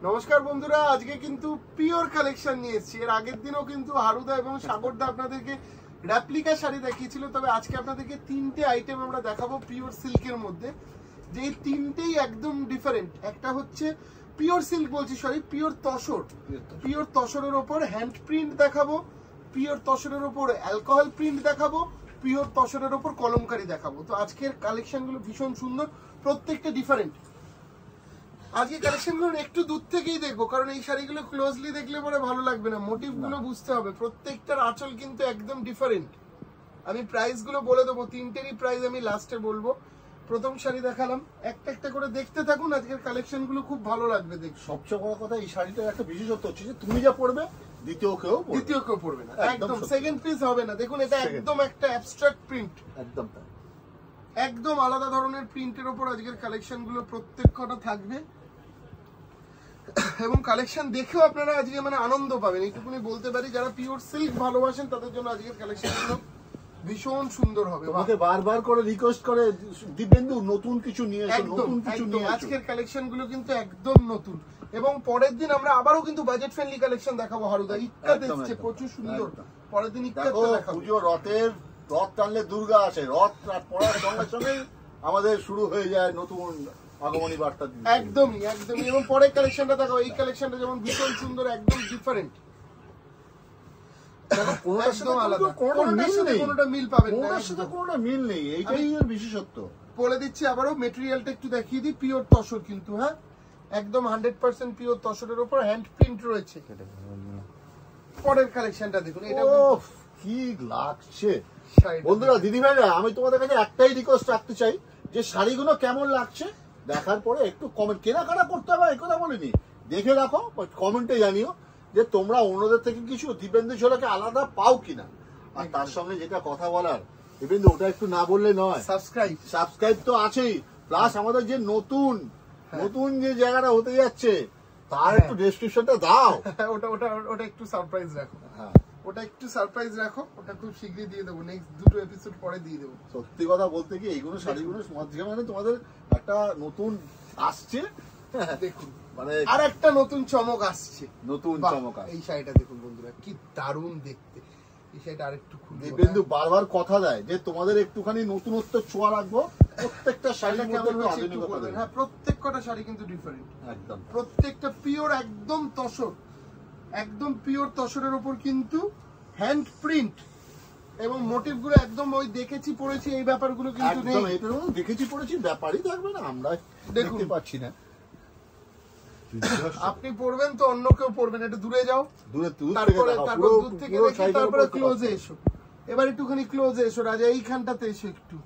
নমস্কার বন্ধুরা, আজকে কিন্তু পিওর কালেকশন নিয়ে এসেছি। এর আগের দিনও কিন্তু হারুদা এবং সাগরদা আপনাদেরকে রেপ্লিকা শাড়ি দেখিয়েছিল, তবে আজকে আপনাদেরকে তিনটে আইটেম আমরা দেখাবো পিওর সিল্কের মধ্যে, যে তিনটেই একদম ডিফারেন্ট। একটা হচ্ছে পিওর সিল্ক বলছি, সরি পিওর তসর। পিওর তসরের ওপর হ্যান্ড প্রিন্ট দেখাবো, পিওর তসরের ওপর অ্যালকোহল প্রিন্ট দেখাবো, পিওর তসরের ওপর কলমকারি দেখাবো। তো আজকের কালেকশনগুলো ভীষণ সুন্দর, প্রত্যেকটা ডিফারেন্ট। আজকে কালেকশনগুলো একটু দূর থেকেই দেখবো, কারণ এই শাড়িগুলো ক্লোজলি দেখলে পরে ভালো লাগবে না, মোটিভগুলো বুঝতে হবে। প্রত্যেকটার আঁচল কিন্তু একদম ডিফারেন্ট। আমি প্রাইসগুলো বলে দেবো, তিনটেরই প্রাইস আমি লাস্টে বলবো। প্রথম শাড়ি দেখালাম, একটা একটা করে দেখতে থাকুন, আজকের কালেকশনগুলো খুব ভালো লাগবে দেখতে। সবচেয়ে বড় কথা, এই শাড়িটার একটা বিশেষত্ব হচ্ছে যে তুমি যা পরবে দ্বিতীয় কেউ পরবে না, একদম সেকেন্ড পিস হবে না। দেখুন, এটা একদম একটা অ্যাবস্ট্রাক্ট প্রিন্ট, একদম আলাদা ধরনের প্রিন্টের উপর আজকের কালেকশনগুলো প্রত্যেকটা থাকবে, এবং কালেকশন দেখেও আপনারা আজকে মানে আনন্দ পাবেন, এইটুকুনি বলতে পারি। যারা পিওর সিল্ক ভালোবাসেন তাদের জন্য আজকের কালেকশনগুলো ভীষণ সুন্দর হবে। তোমাকে বারবার করে রিকোয়েস্ট করে দিবেন্দু নতুন কিছু নিয়ে এসো, নতুন কিছু নিয়ে এসো। আজকের কালেকশনগুলো কিন্তু একদম নতুন, এবং পরের দিন আমরা আবারও কিন্তু বাজেট ফ্রেন্ডলি কালেকশন দেখাবো। হারুদা ইক্কাত এসেছে, প্রচুর সুন্দর। পরের দিন ইক্কাত দেখাবো। পুজো রথ টানলে দুর্গা আসে, রথ পড়ার সঙ্গে সঙ্গে আমাদের শুরু হয়ে যায় নতুন আগমনী বার্তা। একদমই একদমই। এবং পরের কালেকশনটা দেখো, এই কালেকশনটা যেমন ভীষণ সুন্দর, একদম ডিফারেন্ট। বলে দিচ্ছি আবারও, মেটেরিয়ালটা একটু দেখিয়ে দিই। পিওর তসর কিন্তু, হ্যাঁ একদম 100% পিওর তসরের উপর হ্যান্ড প্রিন্ট রয়েছে। পরের কালেকশনটা দেখুন, এটা কি লাগছে বন্ধুরা। দিদি ভাইরা, আমি তোমাদের কাছে একটাই রিকোয়েস্ট রাখতে চাই, যে শাড়িগুলো কেমন লাগছে দেখার পরে একটু কমেন্ট, কেনাকাটা করতে হবে এই কথা বলিনি, দেখে রাখো, কমেন্টে জানিও যে তোমরা অন্যদের থেকে কিছু দিবেন্দু ঝোলাকে আলাদা পাও কিনা। আর তার সঙ্গে যেটা কথা বলার, দিবেন্দু ওটা একটু না বললে নয়, সাবস্ক্রাইব তো আছেই, প্লাস আমাদের যে নতুন যে জায়গাটা হতে যাচ্ছে তার একটু ডেসক্রিপশনটা দাও। ওটা একটু সারপ্রাইজ রাখো। হ্যাঁ, ওটা একটু সারপ্রাইজ রাখো, ওটা খুব শীঘ্রই দিয়ে দেবো, নেক্সট দুটো এপিসোড পরে দিয়ে দেবো। সত্যি কথা বলতে কি, এইগুলো শাড়িগুলো মানে তোমাদের একটা নতুন আসছে, দেখুন মানে আর একটা নতুন চমক আসছে, নতুন চমক। এই শাড়িটা দেখুন বন্ধুরা, কি দারুণ দেখতে। এই শাড়িটা আরেকটু দিবেন্দু বারবার কথা দেয় যে তোমাদের একটুখানি নতুনত্ব ছোঁয়া রাখবো প্রত্যেকটা শাড়ির মধ্যে। হ্যাঁ, প্রত্যেকটা শাড়ি কিন্তু ডিফারেন্ট, একদম প্রত্যেকটা পিওর একদম তসর, একদম পিওর তসরের উপর কিন্তু হ্যান্ড প্রিন্ট, এবং মোটিভ গুলো একদম ওই দেখেছি পড়েছি এই ব্যাপারগুলো কিন্তু নেই। দেখেছি পড়েছি ব্যাপারই থাকবে না, আমরা দেখতে পাচ্ছি না। আপনি পড়বেন তো অন্য কেউ পড়বেন, একটু দূরে যাও, তারপরে দূর থেকে দেখি, তারপরে ক্লোজে এসো। এবার একটুখানি ক্লোজে এসো রাজা, এইখানটাতে এসো একটু।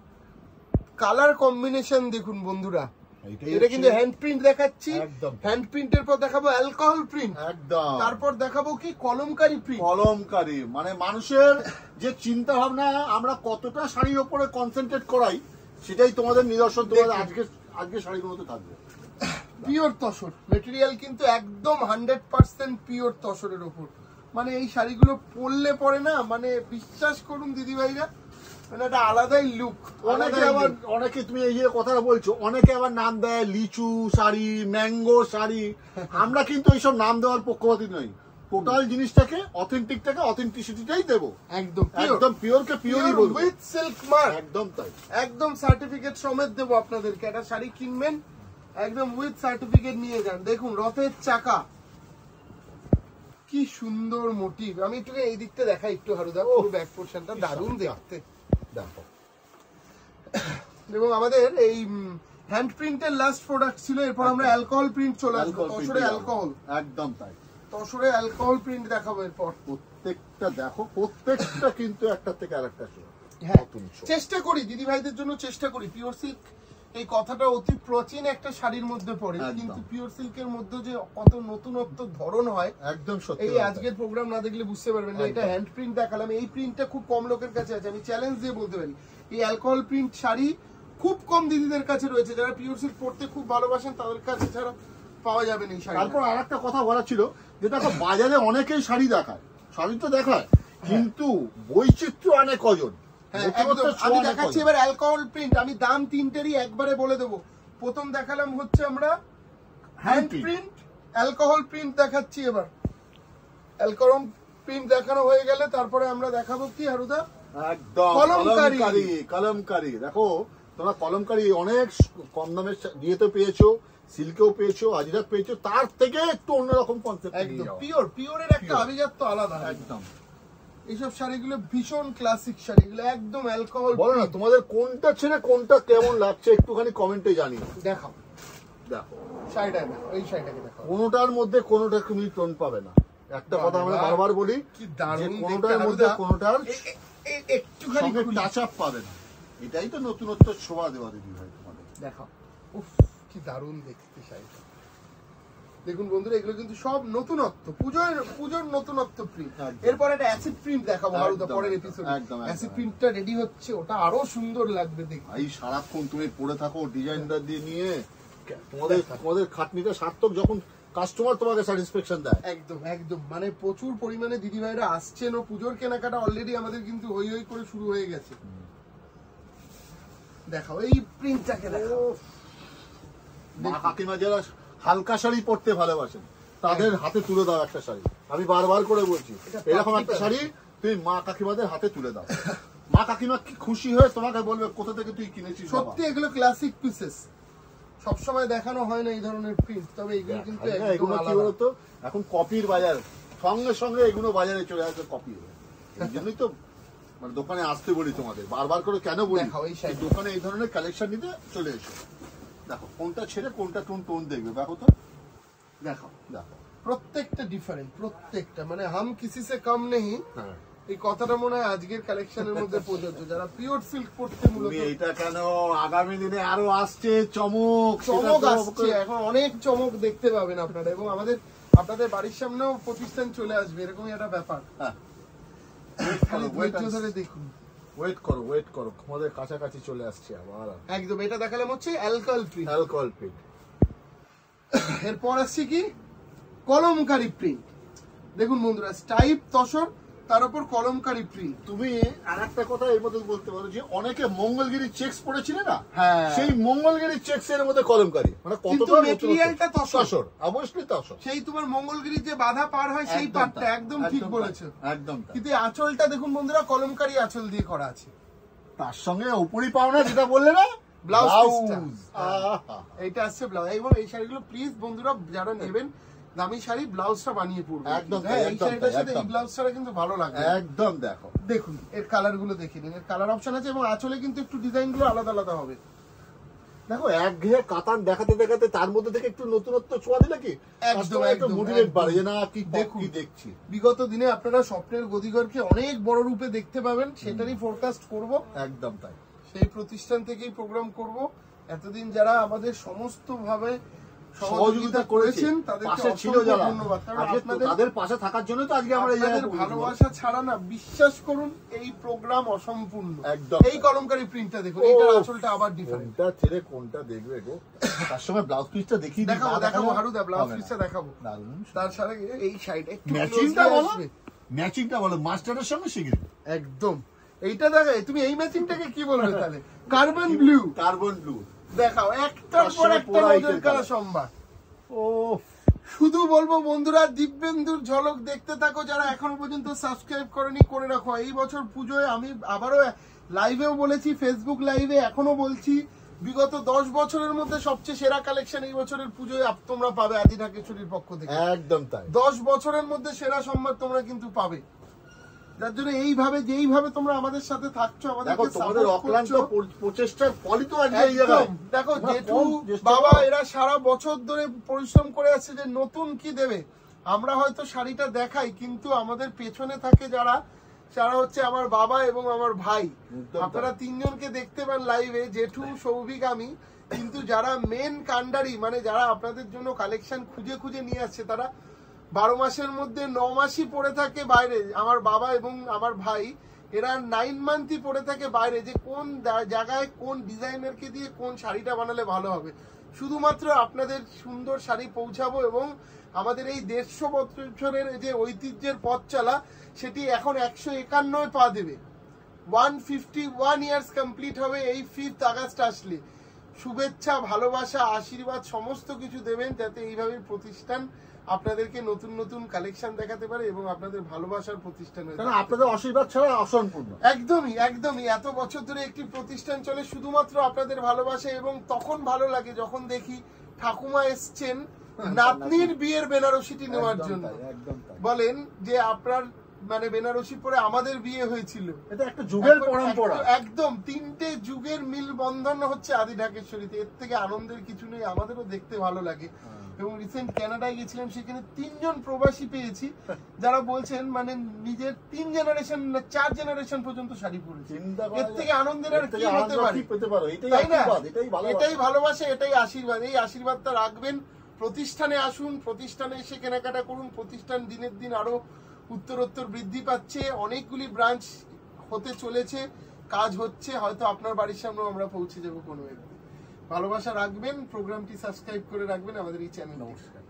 কালার কম্বিনেশন দেখুন বন্ধুরা, এটা কিন্তু হ্যান্ড প্রিন্ট দেখাচ্ছি, হ্যান্ড প্রিন্টের পর দেখাবো অ্যালকোহল প্রিন্ট, একদম তারপর দেখাবো কি কলমকারি প্রিন্ট। কলমকারি মানে মানুষের যে চিন্তা ভাবনা আমরা কতটা শাড়ির উপরে কনসেন্ট্রেট করাই, সেটাই তোমাদের নিদর্শন। তোমাদের আজকে শাড়িগুলোতে থাকবে পিওর তসর মেটেরিয়াল, কিন্তু একদম 100% পিওর তসরের উপর। মানে এই শাড়িগুলো পরলে পরে না, মানে বিশ্বাস করুন দিদি ভাইরা, মানে একটা আলাদাই লুক। অনেকে তুমি এই যে কথাটা বলছো, অনেকে আবার নাম দেয় লিচু শাড়ি, ম্যাঙ্গো শাড়ি। আমরা কিন্তু এইসব নাম দেওয়ার পক্ষপাতী নই, টোটাল জিনিসটাকে অথেন্টিকটাকে অথেন্টিসিটিটাই দেবো, একদম পিওর কে পিওরই বলবো, উইথ সিল্ক মার্ক, একদম তাই, একদম সার্টিফিকেট সমেত দেবো আপনাদেরকে। একটা শাড়ি কিনবেন একদম উইথ সার্টিফিকেট নিয়ে যান। দেখুন রথের চাকা, কি সুন্দর মোটিভ। আমি একটু এই দিকটা দেখাই একটু হারুদা, পুরো ব্যাক পোরশনটা দারুণ দেখতে। দেখো, এবং আমাদের এই হ্যান্ড প্রিন্টের লাস্ট প্রোডাক্ট ছিল, এরপর আমরা অ্যালকোহল প্রিন্ট চলে আসবো। তসরে অ্যালকোহল, একদম তাই, তসরে অ্যালকোহল প্রিন্ট দেখাবো এরপর। প্রত্যেকটা দেখো, প্রত্যেকটা কিন্তু একটা থেকে আরেকটা। হ্যাঁ, চেষ্টা করি দিদি ভাইদের জন্য, চেষ্টা করি। পিওর সিল্ক এই কথাটা অতি প্রাচীন একটা শাড়ির মধ্যে পড়ে, কিন্তু পিওর সিল্কের মধ্যে যে কত নতুনত্ব ধরন হয়, একদম সত্যি। এই আজকের প্রোগ্রাম না দেখলে বুঝতে পারবেন না। এটা হ্যান্ড প্রিন্ট দেখালাম, এই প্রিন্টটা খুব কম লোকের কাছে আছে, আমি চ্যালেঞ্জ দিয়ে বলতে পারি। এই অ্যালকোহল প্রিন্ট শাড়ি খুব কম দিদিদের কাছে রয়েছে, যারা পিওর সিল্ক পড়তে খুব ভালোবাসেন তাদের কাছে ছাড়া পাওয়া যাবে না এই শাড়ি। তারপর আরেকটা কথা বলা ছিল, যেটা বাজারে অনেকেই শাড়ি দেখায়, শাড়ি তো দেখায়, কিন্তু বৈচিত্র্য অনেক কজন। আমি দেখাচ্ছি এবার অ্যালকোহল প্রিন্ট, আমি দাম তিনটেরই একবারে বলে দেবো। প্রথম দেখালাম হচ্ছে আমরা হ্যান্ড প্রিন্ট, অ্যালকোহল প্রিন্ট দেখাচ্ছি এবার। অ্যালকোহল প্রিন্ট দেখানো হয়ে গেলে তারপরে আমরা দেখাবো কি হারুদা, একদম কলমকারী। কলমকারী দেখো তোমরা, কলমকারী অনেক কম দামে দিয়েতে পেয়েছো, সিল্কেও পেয়েছো, আজরাক পেয়েছো, তার থেকে একটু অন্যরকম কনসেপ্ট। একদম পিওরের একটা আভিজাত্য আলাদা। একদম এইসব শাড়িগুলো ভীষণ ক্লাসিক শাড়ি, এগুলো একদম অ্যালকোহল। বলো না তোমাদের কোনটা ছেড়ে কোনটা কেমন লাগছে একটুখানি কমেন্টে জানিও। দেখাও দেখো শাড়িটা, দেখো এই শাড়িটাকে দেখো। কোনোটার মধ্যে কোনোটা তুমি টোন পাবে না। একটা কথা আমরা বারবার বলি, কি দারুণ, কোনোটার মধ্যে কোনোটার একটুখানি টাচ আপ পাবে না। এটাই তো নতুনত্ব শোভা দেওয়া দিদি ভাই তোমাদের। দেখাও, উফ কি দারুণ দেখতে শাড়িটা। দেখুন বন্ধুরা, এগুলো কিন্তু সব নতুনত্ব, পুজোর নতুনত্ব প্রিন্ট। এরপর একটা অ্যাসিড প্রিন্ট দেখাবো হারুদা পরের এপিসোডে। অ্যাসিড প্রিন্টটা রেডি হচ্ছে, ওটা আরো সুন্দর লাগবে দেখতে। এই সারাক্ষণ তুমি পড়ে থাকো ডিজাইনটা দিয়ে নিয়ে, তোমাদের খাটনিটা সার্থক যখন কাস্টমার তোমাকে স্যাটিসফ্যাকশন দেয়। একদম একদম, মানে প্রচুর পরিমাণে দিদি ভাইরা আসছেন ও পুজোর কেনাকাটা অলরেডি আমাদের কিন্তু হই হই করে শুরু হয়ে গেছে। দেখাও এই প্রিন্টটাকে, দেখাও। মা কাকিমা যারা হালকা শাড়ি পরতে ভালোবাসেন তাদের হাতে তুলে দাও একটা শাড়ি। আমি বারবার করে বলছি, এরকম একটা শাড়ি তুমি মা কাকিমাদের হাতে তুলে দাও। মা কাকিমা কি খুশি হয়ে তোমাকে বলবে কোথা থেকে তুই কিনেছিস। সত্যি এগুলো ক্লাসিক পিসেস, সবসময় দেখানো হয় না এই ধরনের প্রিন্ট, তবে এগুলো কিন্তু এগুলো কি বলতো, এখন কপির বাজার, সঙ্গে সঙ্গে এগুলো বাজারে চলে আসে কপি। এই জন্যই তো মানে দোকানে আসতে বলি তোমাদের বারবার করে, কেন বলি দোকানে এই ধরনের কালেকশন নিতে চলে এসো। দেখো কোনটা ছেড়ে কোনটা টোন দেখবে, দেখো তো, দেখো দেখো প্রত্যেকটা ডিফারেন্ট, প্রত্যেকটা মানে হাম কিসি সে কম নেই। এই কথাটা মনে হয় আজকের কালেকশনের মধ্যে প্রযোজ্য, যারা পিওর সিল্ক পড়তে মূলত। এটা কেন আগামী দিনে আরো আসছে চমক আসছে, এখন অনেক চমক দেখতে পাবেন আপনারা, এবং আপনাদের বাড়ির সামনেও প্রতিষ্ঠান চলে আসবে, এরকমই একটা ব্যাপার। দেখুন, ওয়েট করো আমাদের কাছাকাছি চলে আসছে আবার। একদম, এটা দেখালাম হচ্ছে অ্যালকোহল প্রিন্ট। এরপর আসছে কি কলমকারী প্রিন্ট। দেখুন বন্ধুরা, স্টাইপ তসর, তার উপর কলমকারী প্রিন্ট। তুমি আরেকটা কথা এর মধ্যে বলতে পারো যে অনেকে মঙ্গলগিরি চেকস পড়েছিলে না, হ্যাঁ, সেই মঙ্গলগিরি চেকস এর মধ্যে কলমকারী, মানে কতটা ম্যাটেরিয়ালটা তসর, অবশ্যই তসর। সেই তোমার মঙ্গলগিরির যে বাধা পার হয় সেই পাটটা একদম ঠিক বলেছো, একদম। কিন্তু আঁচলটা দেখুন বন্ধুরা, কলমকারী আঁচল দিয়ে করা আছে। তার সঙ্গে উপরি পাওনা যেটা বললে না, ব্লাউজ, এইটা আসছে ব্লাউজ। এবং এই শাড়িগুলো প্লিজ বন্ধুরা যারা নেবেন দামি শাড়ি, ব্লাউজটা বানিয়ে পড়বে। একদম, এই শাড়িটার সাথে এই ব্লাউজটা কিন্তু ভালো লাগবে একদম। দেখুন এর কালার গুলো দেখে নিন, এর কালার অপশন আছে, এবং আঁচলে কিন্তু একটু ডিজাইন গুলো আলাদা আলাদা হবে। দেখো একঘেয়ে কাতান দেখাতে দেখাতে তার মধ্যে থেকে একটু নতুনত্ব ছোঁয়া দিলে কি একদম মোটিভেট বাড়ে, যে না কি দেখছি। বিগত দিনে আপনারা স্বপ্নের গদিঘরকে অনেক বড় রূপে দেখতে পাবেন, সেটারই ফোরকাস্ট করব। একদম তাই, সেই প্রতিষ্ঠান থেকেই প্রোগ্রাম করব। এতদিন যারা আমাদের সমস্ত ভাবে সহযোগিতা করেছেন, পাশে ছিল যারা, তাদের পাশে থাকার জন্য তো আজকে আমরা আপনাদের ভালোবাসা ছাড়া না, বিশ্বাস করুন এই প্রোগ্রাম অসম্পূর্ণ। একদম। এই কলমকারী প্রিন্টটা দেখুন, এইটার আঁচলটা আবার ডিফারেন্ট। কোনটা ছেড়ে কোনটা দেখবে গো, তার সময় ব্লাউজ পিসটা দেখিয়ে দেখাবো হারুদা, ব্লাউজ পিসটা দেখাবো। তার সাথে এই সাইড একটু ম্যাচিংটা বলো মাস্টারের সঙ্গে শিখবে একদম। এইটা দেখো, তুমি এই ম্যাচিংটাকে কি বলবে তাহলে? কার্বন ব্লু দেখাও, একটার পর একটা নজর কাড়া সম্ভার। শুধু বলবো বন্ধুরা, দিব্যেন্দুর ঝলক দেখতে থাকো, যারা এখনো পর্যন্ত সাবস্ক্রাইব করেনি করে রাখো। এই বছর পুজোয় আমি আবারও লাইভেও বলেছি, ফেসবুক লাইভে এখনো বলছি, বিগত 10 বছরের মধ্যে সবচেয়ে সেরা কালেকশন এই বছরের পুজোয় তোমরা পাবে আদি ঢাকেশ্বরীর পক্ষ থেকে। একদম তাই, 10 বছরের মধ্যে সেরা সম্মান তোমরা কিন্তু পাবে। যার জন্য এইভাবে যেইভাবে তোমরা আমাদের সাথে থাকছো, আমাদেরকে তোমাদের অক্লান্ত প্রচেষ্টার ফলই তো আজকে এই জায়গায়। দেখো জেঠু বাবা এরা সারা বছর ধরে পরিশ্রম করে আসছে যে নতুন কি দেবে। আমরা হয়তো শাড়িটা দেখাই, কিন্তু আমাদের পেছনে থাকে যারা হচ্ছে আমার বাবা এবং আমার ভাই। আপনারা তিনজনকে দেখতে পান লাইভে, জেঠু, সৌভিক, আমি। কিন্তু যারা মেন কান্ডারি, মানে যারা আপনাদের জন্য কালেকশন খুঁজে খুঁজে নিয়ে আসছে, তারা 12 মাসের মধ্যে 9 মাসই পড়ে থাকে বাইরে। আমার বাবা এবং আমার ভাই এরা 9 মান্থই পড়ে থাকে বাইরে, যে কোন জায়গায় কোন ডিজাইনারকে দিয়ে কোন শাড়িটা বানালে ভালো হবে। শুধুমাত্র আপনাদের সুন্দর শাড়ি পৌঁছাবো, এবং আমাদের এই 150 বছরের যে ঐতিহ্যের পথ চলা, সেটি এখন 151 পা দেবে। 151 ইয়ার্স কমপ্লিট হবে এই 5th আগস্ট আসলে। শুভেচ্ছা, ভালোবাসা, আশীর্বাদ সমস্ত কিছু দেবেন, যাতে এইভাবে প্রতিষ্ঠান আপনাদেরকে নতুন নতুন কালেকশন দেখাতে পারে এবং আপনাদের ভালোবাসার প্রতিষ্ঠান হয়ে কারণ আপনাদের আশীর্বাদ ছাড়া অসম্পূর্ণ। একদমই একদমই। এত বছর ধরে একটি প্রতিষ্ঠান চলে শুধুমাত্র আপনাদের ভালোবাসা, এবং তখন ভালো লাগে যখন দেখি ঠাকুমা এসছেন নাতনির বিয়ের বেনারসিটি নেওয়ার জন্য। বলেন যে আপনার মানে বেনারসি পরে আমাদের বিয়ে হয়েছিল, এটা একটা যুগের পরম্পরা। একদম 3টে যুগের মিল বন্ধন হচ্ছে আদি ঢাকেশ্বরীতে। এর থেকে আনন্দের কিছু নেই, আমাদেরও দেখতে ভালো লাগে। এবং রিসেন্ট কানাডায় গেছিলাম, সেখানে 3 জন প্রবাসী পেয়েছি যারা বলছেন মানে নিজের 3 জেনারেশন না 4 জেনারেশন পর্যন্ত শাড়ি পরেছে। এর থেকে আনন্দের আর কি হতে পারে? তাই না? এটাই ভালোবাসা, এটাই আশীর্বাদ। এই আশীর্বাদটা রাখবেন, প্রতিষ্ঠানে আসুন, প্রতিষ্ঠানে এসে কেনাকাটা করুন। প্রতিষ্ঠান দিনের দিন আরো উত্তরোত্তর বৃদ্ধি পাচ্ছে, অনেকগুলি ব্রাঞ্চ হতে চলেছে, কাজ হচ্ছে, হয়তো আপনার বাড়ির সামনেও আমরা পৌঁছে যাবো কোনো একদিন। ভালোবাসা রাখবেন, প্রোগ্রামটি সাবস্ক্রাইব করে রাখবেন আমাদের এই চ্যানেল। নমস্কার।